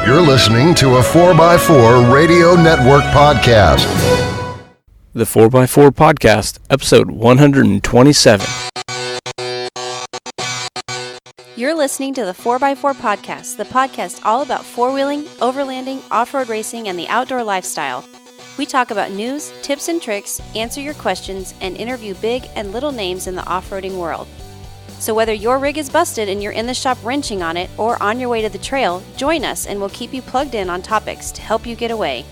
You're listening to a 4x4 Radio Network podcast. The 4x4 Podcast, episode 127. You're listening to the 4x4 Podcast, the podcast all about four-wheeling, overlanding, off-road racing, and the outdoor lifestyle. We talk about news, tips and tricks, answer your questions, and interview big and little names in the off-roading world. So whether your rig is busted and you're in the shop wrenching on it or on your way to the trail, join us and we'll keep you plugged in on topics to help you get away.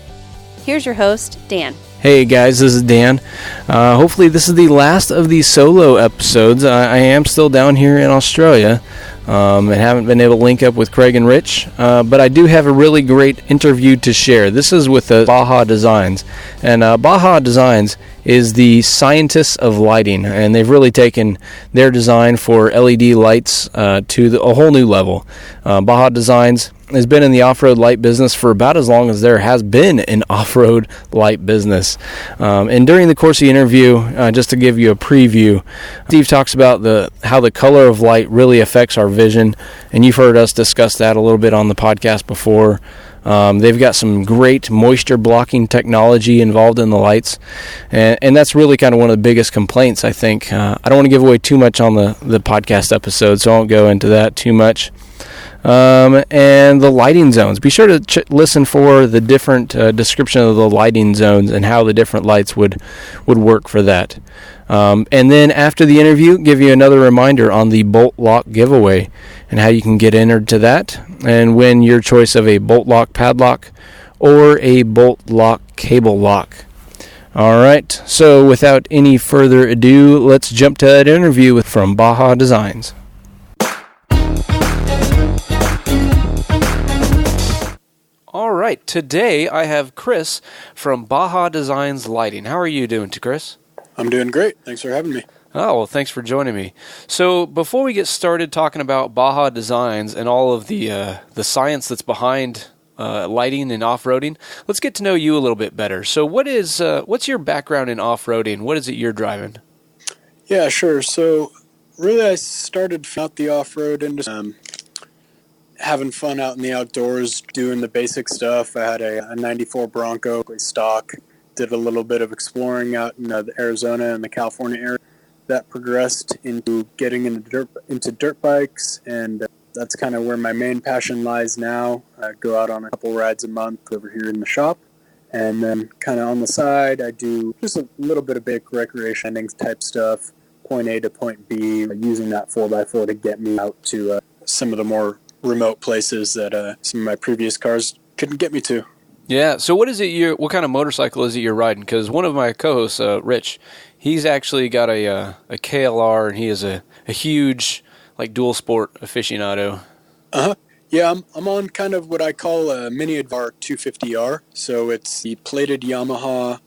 Here's your host, Dan. Hey guys, this is Dan. Hopefully this is the last of these solo episodes. I am still down here in Australia and haven't been able to link up with Craig and Rich, but I do have a really great interview to share. This is with Baja Designs, and Baja Designs is the scientists of lighting, and they've really taken their design for LED lights to a whole new level. Baja Designs has been in the off-road light business for about as long as there has been an off-road light business. And during the course of the interview, just to give you a preview, Steve talks about how the color of light really affects our vision, and you've heard us discuss that a little bit on the podcast before. They've got some great moisture blocking technology involved in the lights, and that's really kind of one of the biggest complaints, I think. I don't want to give away too much on the podcast episode, so I won't go into that too much. And the lighting zones. Be sure to listen for the different description of the lighting zones and how the different lights would work for that. And then after the interview, give you another reminder on the bolt lock giveaway and how you can get entered to that and win your choice of a bolt lock padlock or a bolt lock cable lock. All right, so without any further ado, let's jump to that interview from Baja Designs. All right, today I have Chris from Baja Designs Lighting. How are you doing, Chris? I'm doing great. Thanks for having me. Oh, well, thanks for joining me. So before we get started talking about Baja Designs and all of the science that's behind lighting and off-roading, let's get to know you a little bit better. So what's your background in off-roading? What is it you're driving? Yeah, sure. So really I started out the off-road industry, having fun out in the outdoors, doing the basic stuff. I had a 94 Bronco stock, did a little bit of exploring out in the Arizona and the California area. That progressed into getting into dirt bikes, and that's kind of where my main passion lies now. I go out on a couple rides a month over here in the shop, and then kind of on the side, I do just a little bit of big recreation type stuff, point A to point B, using that 4x4 to get me out to some of the more remote places that some of my previous cars couldn't get me to. Yeah, so what kind of motorcycle is it you're riding? Because one of my co-hosts, Rich, he's actually got a KLR, and he is a huge dual sport aficionado. Yeah, I'm on kind of what I call a mini Advar 250R. So it's the plated Yamaha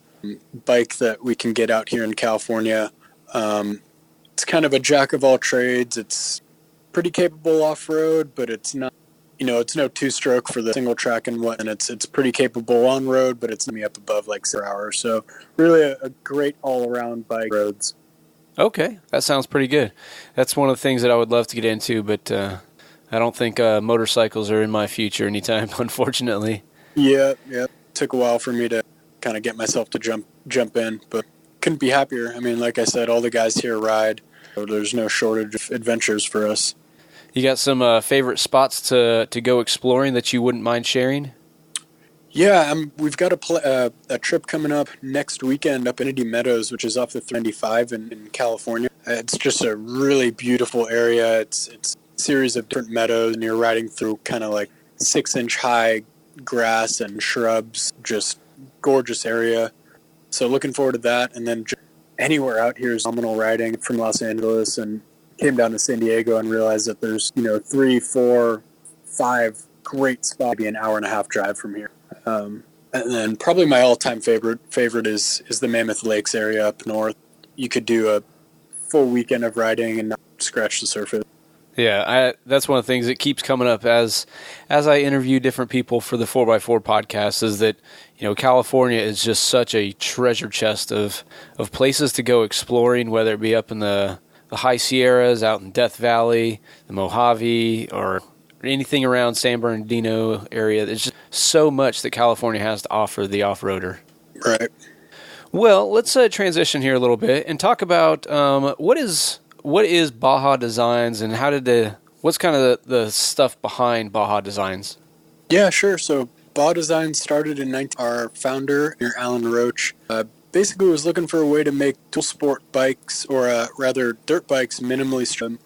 bike that we can get out here in California. It's kind of a jack of all trades. It's pretty capable off-road, but it's not, it's no two-stroke for the single track and it's pretty capable on-road, but it's not me up above 0 hours. So really a great all-around bike roads. Okay, that sounds pretty good. That's one of the things that I would love to get into, but I don't think motorcycles are in my future anytime, unfortunately. Yeah. Took a while for me to kind of get myself to jump in, but couldn't be happier. I mean, like I said, all the guys here ride, so there's no shortage of adventures for us. You got some favorite spots to go exploring that you wouldn't mind sharing? Yeah, we've got a trip coming up next weekend up in Indy Meadows, which is off the 395 in California. It's just a really beautiful area. It's a series of different meadows, and you're riding through kind of 6-inch high grass and shrubs, just gorgeous area. So looking forward to that, and then anywhere out here is phenomenal riding from Los Angeles, and came down to San Diego and realized that there's 3, 4, 5 great spots, maybe an hour and a half drive from here. And then probably my all-time favorite is the Mammoth Lakes area up north. You could do a full weekend of riding and not scratch the surface. Yeah, that's one of the things that keeps coming up as I interview different people for the 4x4 podcast, is that California is just such a treasure chest of places to go exploring, whether it be up in the high Sierras, out in Death Valley, the Mojave, or anything around San Bernardino area. There's just so much that California has to offer the off-roader. Right. Well, let's transition here a little bit and talk about what is Baja Designs, and what's kind of the stuff behind Baja Designs? Yeah, sure. So Baja Designs started in our founder, Alan Roach, basically was looking for a way to make dual sport bikes, or rather dirt bikes, minimally strong.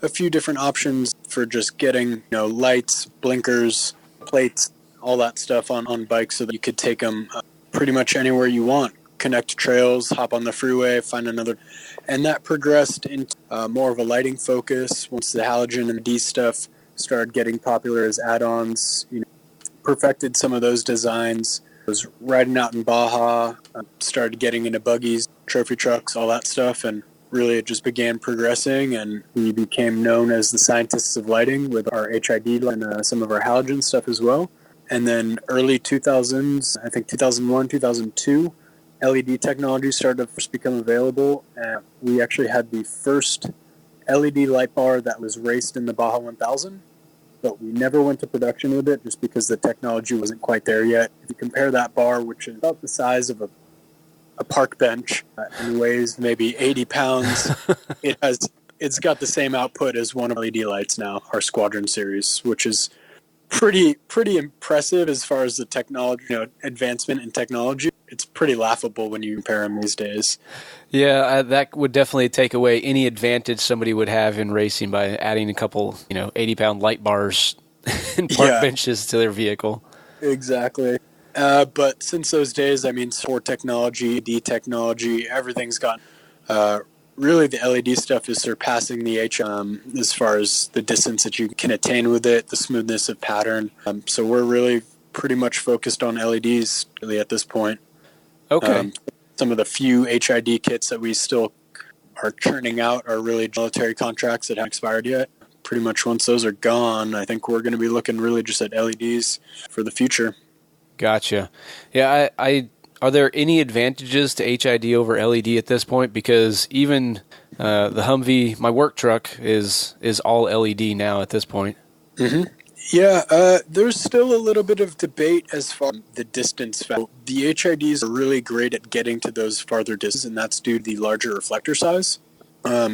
A few different options for just getting, lights, blinkers, plates, all that stuff on bikes, so that you could take them pretty much anywhere you want. Connect to trails, hop on the freeway, find another. And that progressed into more of a lighting focus once the halogen and D stuff started getting popular as add-ons. Perfected some of those designs. Was riding out in Baja, started getting into buggies, trophy trucks, all that stuff, and really it just began progressing, and we became known as the scientists of lighting with our HID and some of our halogen stuff as well. And then early 2000s, I think 2001, 2002, LED technology started to first become available, and we actually had the first LED light bar that was raced in the Baja 1000, but we never went to production with it just because the technology wasn't quite there yet. If you compare that bar, which is about the size of a park bench and weighs maybe 80 pounds, it's got the same output as one of LED lights now, our Squadron series, which is pretty impressive as far as the technology, advancement in technology. It's pretty laughable when you compare them these days. Yeah, that would definitely take away any advantage somebody would have in racing by adding a couple, 80-pound light bars and park benches to their vehicle. Exactly. But since those days, sport technology, D technology, everything's gotten really the LED stuff is surpassing the as far as the distance that you can attain with it, the smoothness of pattern. So we're really pretty much focused on LEDs really at this point. Okay. Some of the few HID kits that we still are churning out are really military contracts that haven't expired yet. Pretty much once those are gone, I think we're going to be looking really just at LEDs for the future. Gotcha. Yeah, are there any advantages to HID over LED at this point? Because even the Humvee, my work truck, is all LED now at this point. Mm-hmm. Yeah, there's still a little bit of debate as far as the distance. The HIDs are really great at getting to those farther distances, and that's due to the larger reflector size. The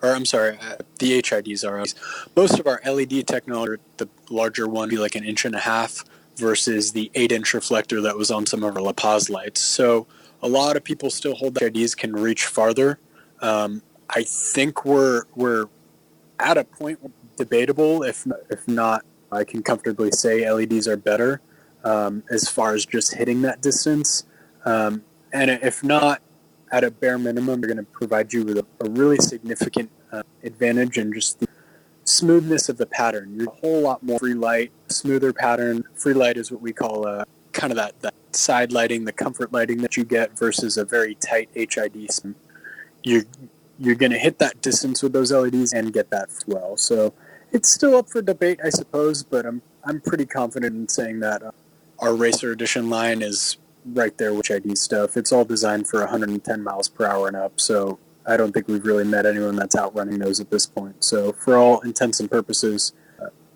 HIDs are. Most of our LED technology, the larger one, be like 1.5 inches versus the 8-inch reflector that was on some of our La Paz lights. So a lot of people still hold that HIDs can reach farther. I think we're at a point debatable. If not, I can comfortably say LEDs are better as far as just hitting that distance. And if not, at a bare minimum, they're going to provide you with a really significant advantage in just the smoothness of the pattern. You're a whole lot more free light, smoother pattern. Free light is what we call kind of that side lighting, the comfort lighting that you get versus a very tight HID. You're going to hit that distance with those LEDs and get that as well. So it's still up for debate, I suppose, but I'm pretty confident in saying that our Racer Edition line is right there with HID stuff. It's all designed for 110 miles per hour and up, so I don't think we've really met anyone that's outrunning those at this point. So for all intents and purposes,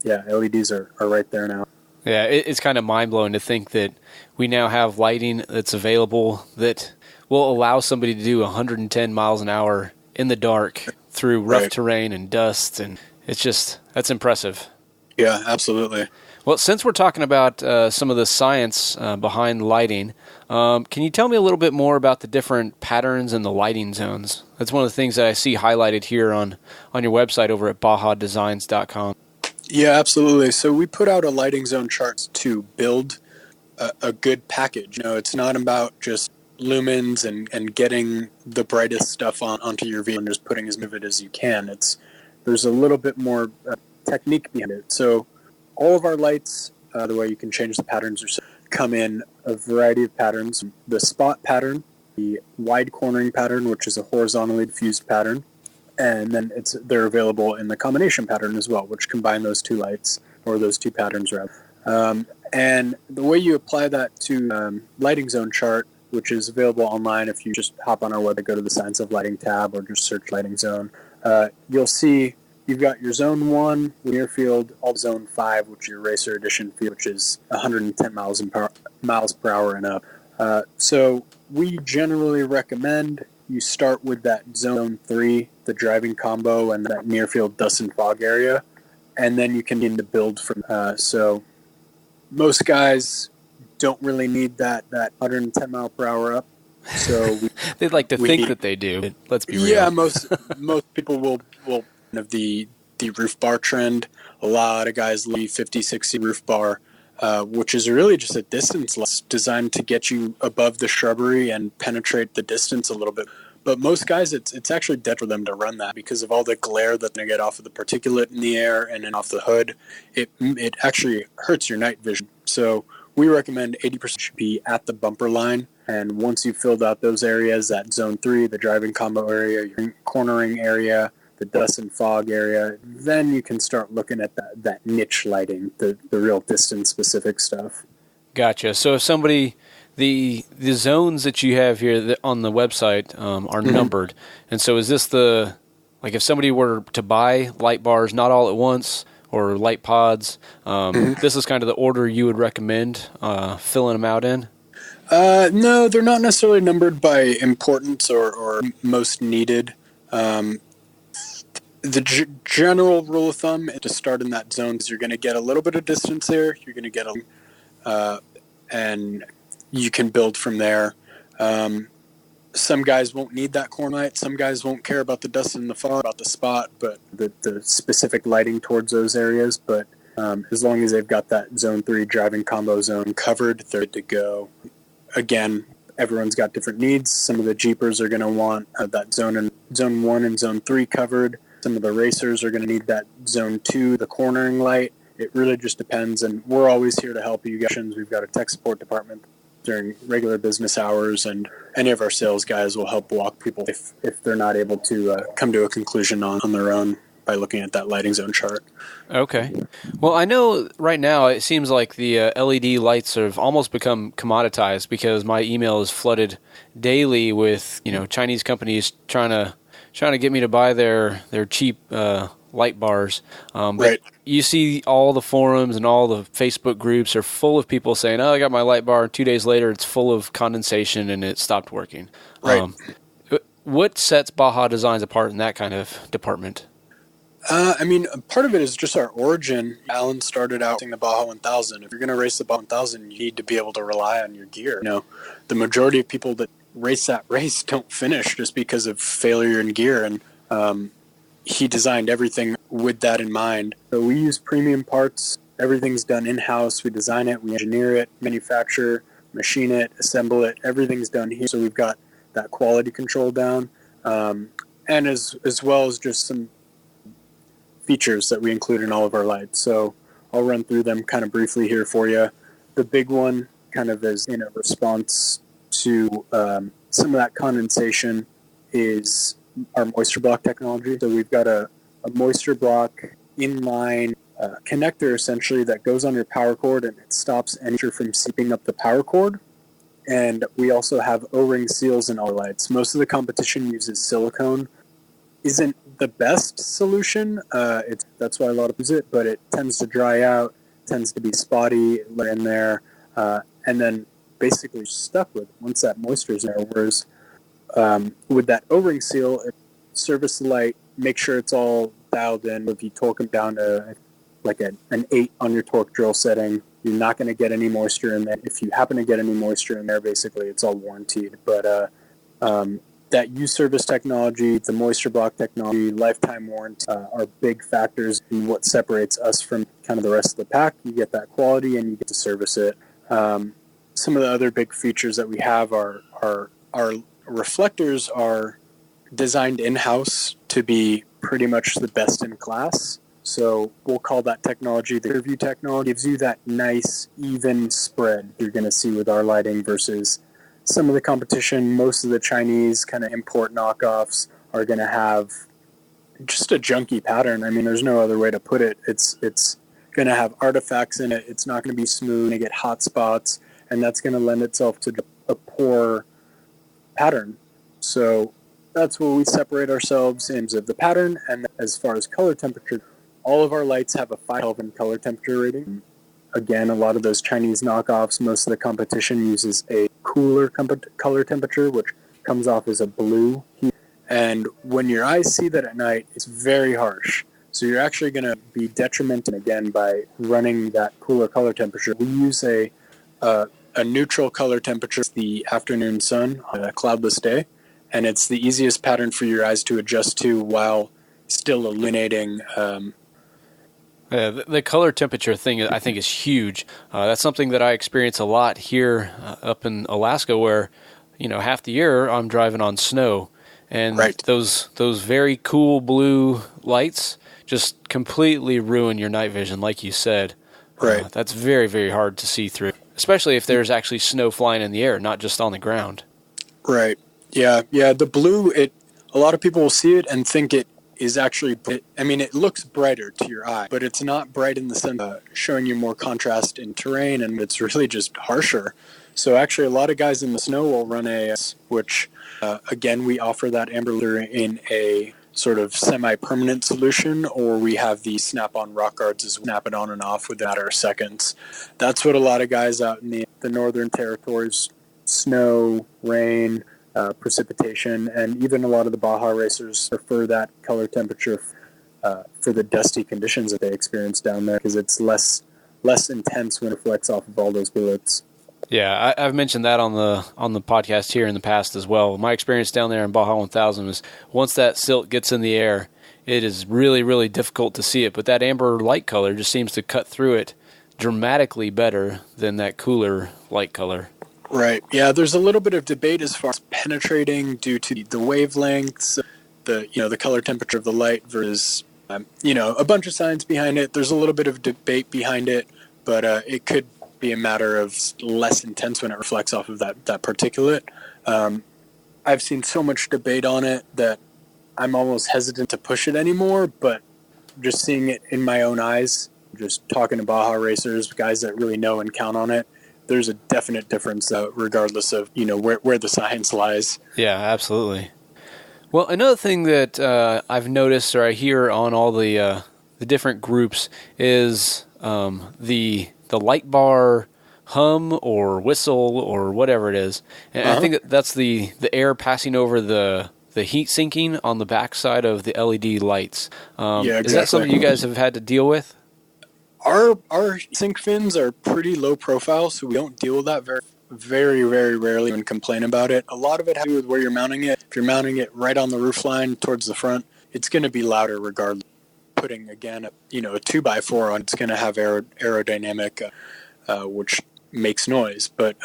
LEDs are right there now. Yeah, it's kind of mind-blowing to think that we now have lighting that's available that will allow somebody to do 110 miles an hour in the dark through rough terrain and dust, and that's impressive. Yeah, absolutely. Well, since we're talking about some of the science behind lighting, can you tell me a little bit more about the different patterns and the lighting zones? That's one of the things that I see highlighted here on your website over at bajadesigns.com. Yeah, absolutely. So we put out a lighting zone chart to build a good package. It's not about just lumens and getting the brightest stuff onto your vehicle and just putting as much of it as you can. There's a little bit more technique behind it. So all of our lights, the way you can change the patterns, come in a variety of patterns. The spot pattern, the wide cornering pattern, which is a horizontally diffused pattern, and then they're available in the combination pattern as well, which combine those two lights, or those two patterns rather. And the way you apply that to lighting zone chart, which is available online if you just hop on our website, go to the Science of Lighting tab, or just search lighting zone, you'll see you've got your Zone 1 near field, all Zone 5, which is your Racer Edition field, which is 110 miles per hour and up. So we generally recommend you start with that Zone 3, the driving combo, and that near field dust and fog area, and then you can begin to build from. So most guys don't really need that 110 mile per hour up. So they'd like to think that they do. Let's be real. Yeah, most people will of the roof bar trend. A lot of guys leave 50, 60 roof bar, which is really just a distance less designed to get you above the shrubbery and penetrate the distance a little bit. But most guys, it's actually dead for them to run that because of all the glare that they get off of the particulate in the air and then off the hood. It actually hurts your night vision. So we recommend 80% should be at the bumper line. And once you've filled out those areas, that Zone 3, the driving combo area, your cornering area, the dust and fog area, then you can start looking at that niche lighting, the real distance-specific stuff. Gotcha. So if somebody... The zones that you have here on the website are numbered. And so is this if somebody were to buy light bars, not all at once, or light pods, this is kind of the order you would recommend filling them out in? No, they're not necessarily numbered by importance or most needed. The general rule of thumb is to start in that zone because you're going to get a little bit of distance there. You're going to get and you can build from there. Some guys won't need that corner light. Some guys won't care about the dust and the fog, about the spot, but the specific lighting towards those areas. But as long as they've got that Zone 3 driving combo zone covered, they're good to go. Again, everyone's got different needs. Some of the Jeepers are going to want that Zone 1 and Zone 3 covered. Some of the racers are going to need that Zone 2, the cornering light. It really just depends, and we're always here to help you guys. We've got a tech support department during regular business hours, and any of our sales guys will help walk people if they're not able to come to a conclusion on their own by looking at that lighting zone chart. Okay. Well, I know right now it seems like the LED lights have almost become commoditized because my email is flooded daily with Chinese companies trying to get me to buy their cheap light bars. But right. You see all the forums and all the Facebook groups are full of people saying, "Oh, I got my light bar." 2 days later, it's full of condensation and it stopped working. Right. What sets Baja Designs apart in that kind of department? Part of it is just our origin. Alan started out racing the Baja 1000. If you're going to race the Baja 1000, you need to be able to rely on your gear. The majority of people that race that race don't finish just because of failure in gear, and he designed everything with that in mind. So we use premium parts. Everything's done in-house. We design it, we engineer it, manufacture, machine it, assemble it. Everything's done here. So we've got that quality control down, and as well as just some features that we include in all of our lights. So I'll run through them kind of briefly here for you. The big one kind of is in a response to some of that condensation is our moisture block technology. So we've got a moisture block inline connector essentially that goes on your power cord, and it stops any from seeping up the power cord. And we also have O-ring seals in all lights. Most of the competition uses silicone. Isn't the best solution. That's why a lot of people use it, but it tends to dry out, tends to be spotty in there, and then basically stuck with it once that moisture is there. Whereas with that O-ring seal, service the light, make sure it's all dialed in. If you torque them down to like an 8 on your torque drill setting, you're not going to get any moisture in there. If you happen to get any moisture in there, basically it's all warranted. But that U-service technology, the moisture block technology, lifetime warranty are big factors in what separates us from kind of the rest of the pack. You get that quality and you get to service it. Some of the other big features that we have are our reflectors are designed in-house to be pretty much the best in class. So we'll call that technology the Interview technology. It gives you that nice, even spread you're going to see with our lighting versus some of the competition. Most of the Chinese kind of import knockoffs are going to have just a junky pattern. I mean, there's no other way to put it. It's going to have artifacts in it. It's not going to be smooth. Going to get hot spots, and that's going to lend itself to a poor pattern. So that's where we separate ourselves in terms of the pattern. And as far as color temperature, all of our lights have a 5 Kelvin color temperature rating. Again, a lot of those Chinese knockoffs, most of the competition uses a cooler color temperature, which comes off as a blue hue. And when your eyes see that at night, it's very harsh. So you're actually going to be detrimented again by running that cooler color temperature. We use a neutral color temperature, the afternoon sun on a cloudless day, and it's the easiest pattern for your eyes to adjust to while still illuminating. The color temperature thing, I think, is huge. That's something that I experience a lot here up in Alaska, where half the year I'm driving on snow, and those very cool blue lights just completely ruin your night vision, like you said. Right. That's very, very hard to see through, especially if there's actually snow flying in the air, not just on the ground. Right. Yeah. The blue, a lot of people will see it and think it is actually, it looks brighter to your eye, but it's not bright in the sense of showing you more contrast in terrain, and it's really just harsher. So actually, a lot of guys in the snow will run which, again, we offer that amber in a sort of semi-permanent solution, or we have the snap-on rock guards as snap it on and off within a matter of seconds. That's what a lot of guys out in the northern territories, snow, rain, precipitation, and even a lot of the Baja racers prefer that color temperature for the dusty conditions that they experience down there, because it's less intense when it reflects off of all those bullets. Yeah, I've mentioned that on the podcast here in the past as well. My experience down there in Baja 1000 is once that silt gets in the air, it is really, really difficult to see it. But that amber light color just seems to cut through it dramatically better than that cooler light color. Right. Yeah, there's a little bit of debate as far as penetrating due to the wavelengths, the color temperature of the light versus a bunch of science behind it. There's a little bit of debate behind it, but it could be a matter of less intense when it reflects off of that particulate. I've seen so much debate on it that I'm almost hesitant to push it anymore, but just seeing it in my own eyes, just talking to Baja racers, guys that really know and count on it, there's a definite difference regardless of where the science lies. Yeah, absolutely. Well, another thing that I've noticed, or I hear on all the different groups, is the light bar hum or whistle or whatever it is. And I think that's the air passing over the heat sinking on the backside of the LED lights. Yeah, exactly. Is that something you guys have had to deal with? Our sink fins are pretty low profile, so we don't deal with that very, very rarely and complain about it. A lot of it has to do with where you're mounting it. If you're mounting it right on the roof line towards the front, it's going to be louder regardless. Putting, again, a 2x4 on, it's going to have aerodynamic, which makes noise. But,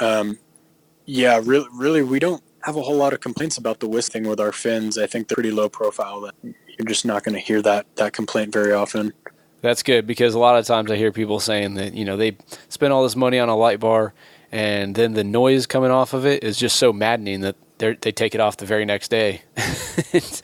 really, we don't have a whole lot of complaints about the whisk thing with our fins. I think they're pretty low profile. That you're just not going to hear that complaint very often. That's good, because a lot of times I hear people saying that, they spend all this money on a light bar, and then the noise coming off of it is just so maddening that they take it off the very next day.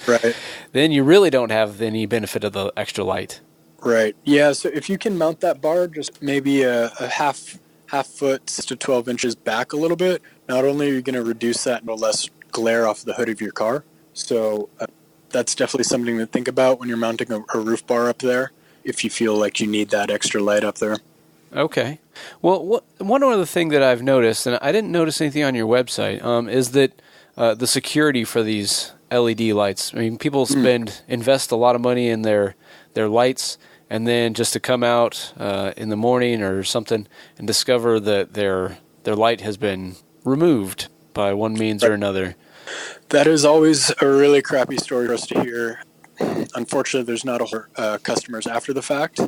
Right. Then you really don't have any benefit of the extra light. Right. Yeah, so if you can mount that bar just maybe a half foot, 6 to 12 inches back a little bit, not only are you going to reduce that no less glare off the hood of your car, so that's definitely something to think about when you're mounting a roof bar up there, if you feel like you need that extra light up there. Okay. Well, one other thing that I've noticed, and I didn't notice anything on your website, is that the security for these LED lights. I mean, people invest a lot of money in their lights, and then just to come out in the morning or something and discover that their light has been removed by one means or another. That is always a really crappy story for us to hear. Unfortunately, there's not a whole customers after the fact.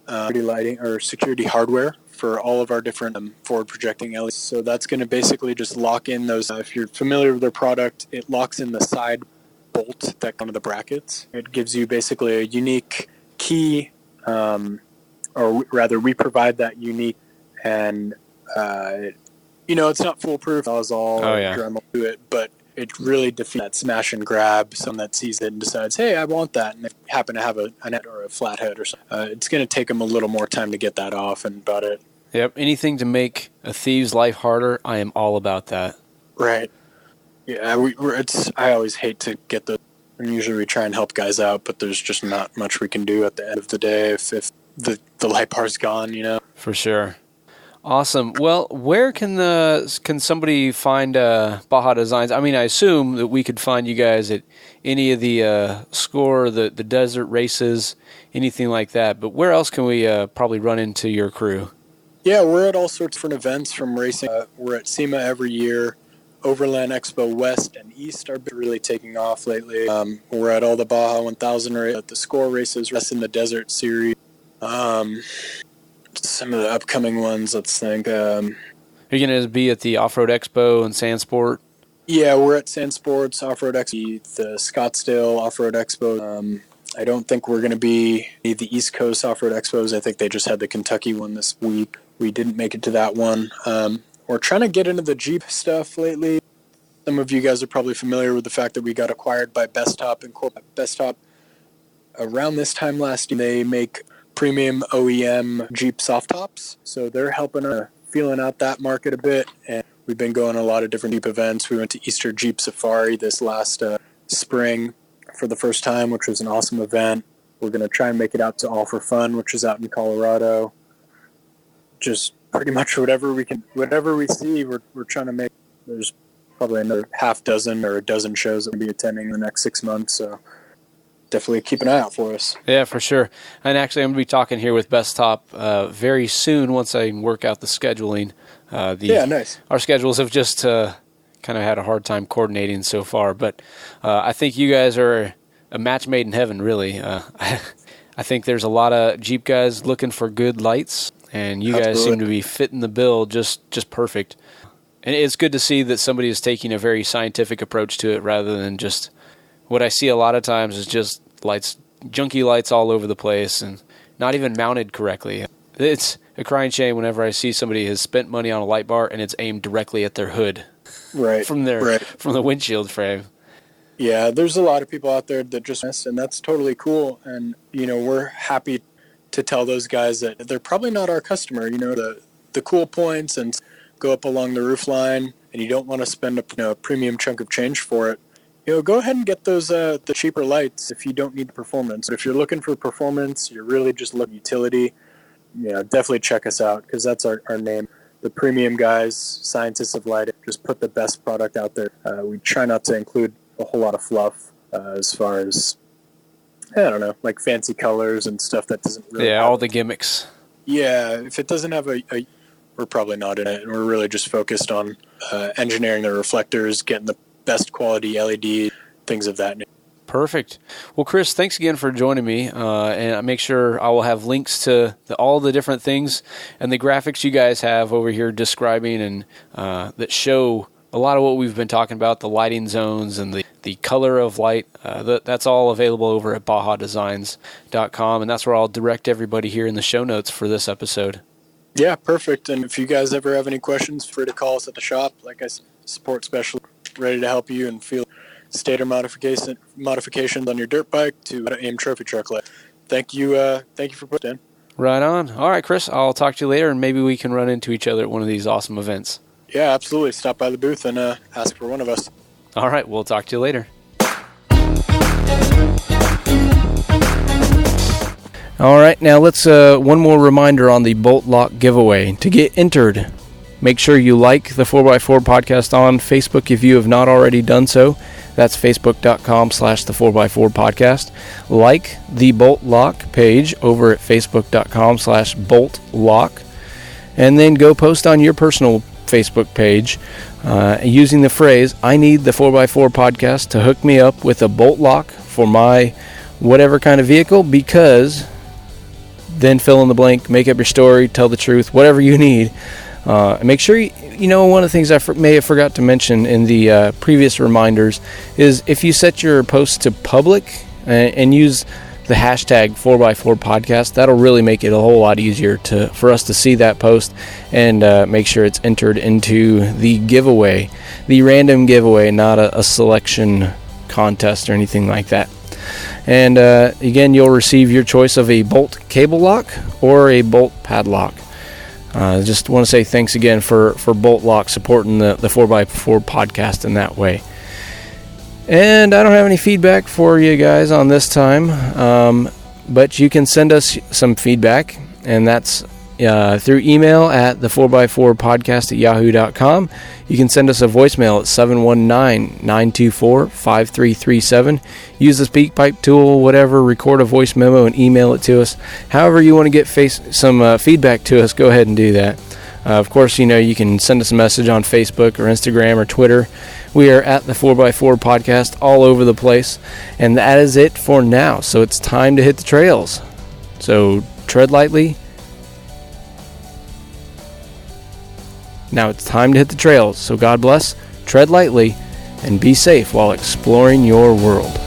Lighting or security hardware for all of our different forward projecting LEDs. So that's going to basically just lock in those. If you're familiar with their product, it locks in the side bolt that come to the brackets. It gives you basically a unique key, or rather, we provide that unique, and it's not foolproof. It's all Dremel to it, but it really defeats that smash and grab. Someone that sees it and decides, hey, I want that, and they happen to have a net or a flathead or something. It's going to take them a little more time to get that off and about it. Yep, anything to make a thief's life harder, I am all about that. Right. Yeah, I always hate to get the. And usually we try and help guys out, but there's just not much we can do at the end of the day if the light bar's gone, For sure. Awesome. Well, where can somebody find Baja Designs? I mean, I assume that we could find you guys at any of the SCORE, the desert races, anything like that. But where else can we probably run into your crew? Yeah, we're at all sorts of different events from racing. We're at SEMA every year. Overland Expo West and East are really taking off lately. We're at all the Baja 1000 at the SCORE races, Rest in the Desert series. Some of the upcoming ones, let's think. Are you going to be at the Off-Road Expo and Sandsport? Yeah, we're at Sandsports, Off-Road Expo, the Scottsdale Off-Road Expo. I don't think we're going to be the East Coast Off-Road Expos. I think they just had the Kentucky one this week. We didn't make it to that one. We're trying to get into the Jeep stuff lately. Some of you guys are probably familiar with the fact that we got acquired by Bestop. Bestop, around this time last year, they make premium OEM Jeep soft tops. So they're helping us feeling out that market a bit. And we've been going to a lot of different Jeep events. We went to Easter Jeep Safari this last spring for the first time, which was an awesome event. We're going to try and make it out to All for Fun, which is out in Colorado. Just pretty much whatever we see, we're trying to make. There's probably another half dozen or a dozen shows that we'll be attending in the next 6 months, so definitely keep an eye out for us. Yeah, for sure. And actually, I'm going to be talking here with Bestop very soon once I can work out the scheduling. Nice. Our schedules have just kind of had a hard time coordinating so far, but I think you guys are a match made in heaven, really. I think there's a lot of Jeep guys looking for good lights, and you guys seem to be fitting the bill just perfect. And it's good to see that somebody is taking a very scientific approach to it rather than just what I see a lot of times is just lights, junky lights all over the place and not even mounted correctly. It's a crying shame whenever I see somebody has spent money on a light bar and it's aimed directly at their hood, from the windshield frame. Yeah, there's a lot of people out there that just miss, and that's totally cool. And we're happy to tell those guys that they're probably not our customer. The cool points and go up along the roof line, and you don't want to spend a premium chunk of change for it. Go ahead and get those the cheaper lights if you don't need performance. But if you're looking for performance, you're really just looking at utility. Definitely check us out because that's our name. The premium guys, scientists of light, just put the best product out there. We try not to include a whole lot of fluff as far as, I don't know, like fancy colors and stuff that doesn't really have all the gimmicks. Yeah, if it doesn't have we're probably not in it, and we're really just focused on engineering the reflectors, getting the best quality LED, things of that nature. Perfect. Well, Chris, thanks again for joining me, and I make sure I will have links to all the different things and the graphics you guys have over here describing and that show a lot of what we've been talking about, the lighting zones and the color of light. That's all available over at bajadesigns.com, and that's where I'll direct everybody here in the show notes for this episode. Yeah, perfect. And if you guys ever have any questions, feel free to call us at the shop. Like I said, support specialist, ready to help you and feel stator modifications on your dirt bike to AIM trophy truck. Thank you for putting in. Right on. All right, Chris, I'll talk to you later, and maybe we can run into each other at one of these awesome events. Yeah, absolutely. Stop by the booth and ask for one of us. All right, we'll talk to you later. All right, now let's one more reminder on the Bolt Lock giveaway. To get entered, make sure you like the 4x4 podcast on Facebook if you have not already done so. That's facebook.com/the 4x4 podcast. Like the Bolt Lock page over at facebook.com/Bolt Lock. And then go post on your personal Facebook page using the phrase, I need the 4x4 podcast to hook me up with a Bolt Lock for my whatever kind of vehicle, because then fill in the blank, make up your story, tell the truth, whatever you need. Make sure one of the things I may have forgot to mention in the previous reminders is if you set your posts to public and use the hashtag 4x4 podcast, that'll really make it a whole lot easier for us to see that post and make sure it's entered into the giveaway, the random giveaway, not a selection contest or anything like that. And again, you'll receive your choice of a bolt cable lock or a bolt padlock. Just want to say thanks again for Bolt Lock supporting the 4x4 podcast in that way. And I don't have any feedback for you guys on this time, but you can send us some feedback, and that's through email at the 4x4podcast@yahoo.com. You can send us a voicemail at 719-924-5337. Use the SpeakPipe tool, whatever, record a voice memo and email it to us. However you want to get some feedback to us, go ahead and do that. Of course, you can send us a message on Facebook or Instagram or Twitter. We are at the 4x4 Podcast all over the place. And that is it for now. So it's time to hit the trails. So tread lightly. Now it's time to hit the trails. So God bless, tread lightly, and be safe while exploring your world.